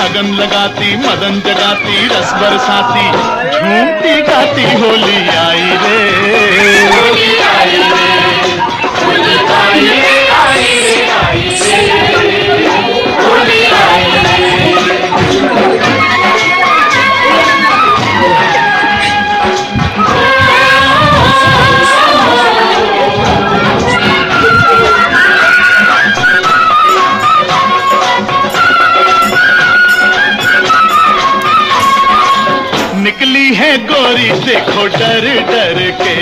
अगन लगाती, मदन जगाती, रस बरसाती, झूमती गाती होली आई रे, होली आई रे, होली आई रे, आई रे, आई रे, होली आई रे। निकली है गोरी देखो डर डर के,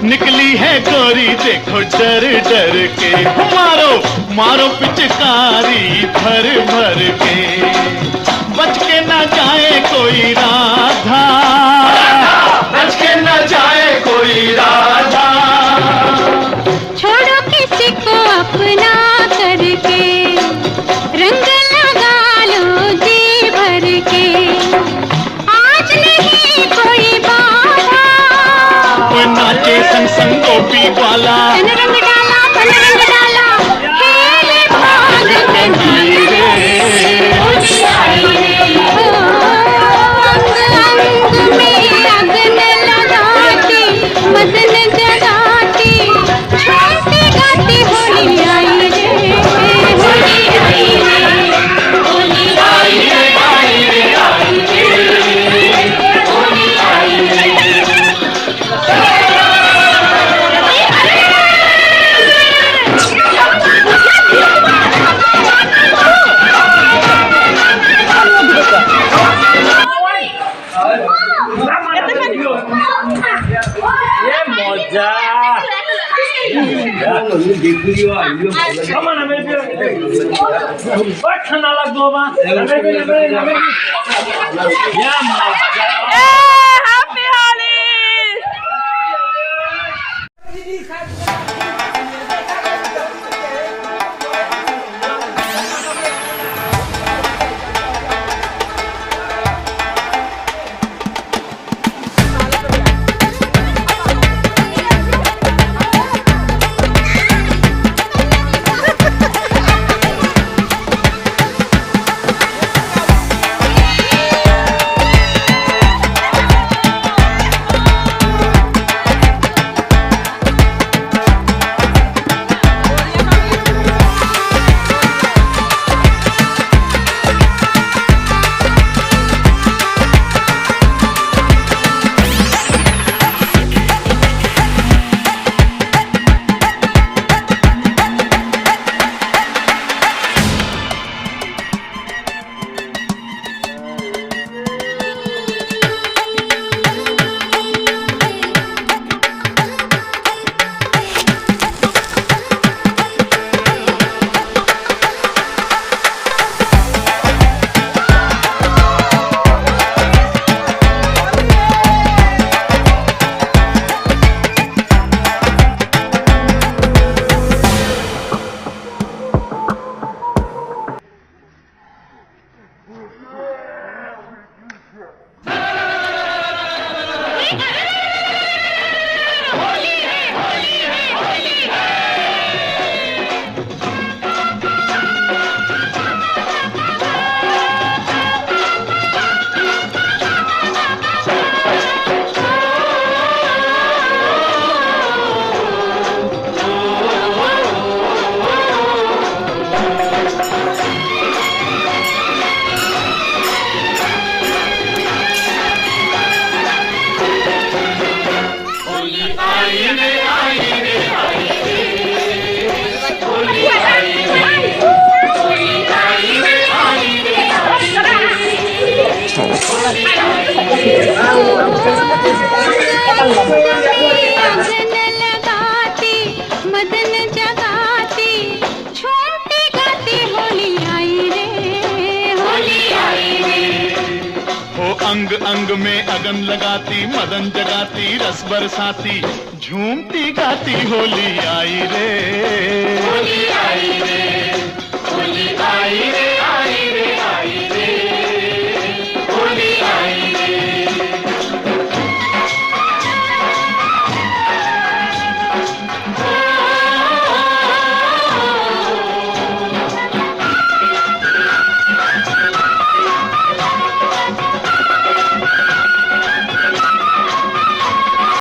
निकली है गोरी देखो डर डर के, मारो मारो पिचकारी भर भर के, बच के न जाए कोई राधा, बच के न जाए कोई राधा, छोड़ो किसी को अपना करके, रंग लगा लो जी भर के, आज नहीं कोई बाधा, कोई नाचे संग संग गोपी वाला, तन रंग डाला, तन रंग डाला, खेले भाग कन्हैया रे, होली आई रे, अंग अंग में अगन लगाती, मदन जगाती, झूमती गाती होली आई रे, होली आई रे, होली आई रे, आई रे, आई रे, होली आई रे। Happy Holi! अगन लगाती, मदन जगाती, झूमती गाती होली आई रे, होली आई रे। वो अंग अंग में अगन लगाती, मदन जगाती, रस बरसाती, झूमती गाती होली आई रे, होली आई रे।